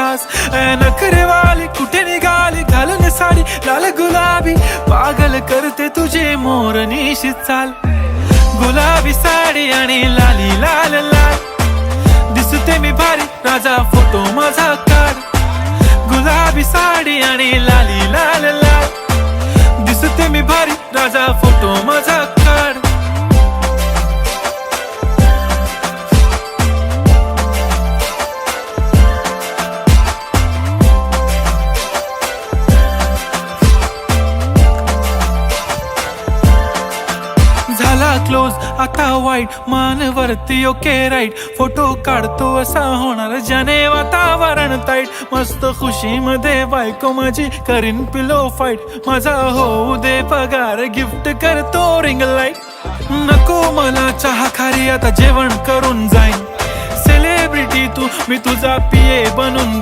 खास. नखरेवाली कुठे निघाली घालून साडी लाल गुलाबी, पागल करते तुझे मोरनीशी चाल. गुलाबी साडी आणि लाली लाल लाल, दिसते मी भारी राजा फोटो माझा काढ. गुलाबी साडी आणि लाली लाल लाल, दिसते मी भारी राजा फोटो माझा काढ. झाला क्लोज आता वाईट, मान वरती ओके राईट. फोटो काढतो असा होणार ज्याने वातावरण ताईट. मस्त खुशी मध्ये बायको माझी करीन पिलो फाईट. माझा होऊ दे पगार गिफ्ट करतो रिंग लाईट. नको मला चहा खारी आता जेवण करून जाईन. सेलिब्रिटी तू मी तुझा पिये बनून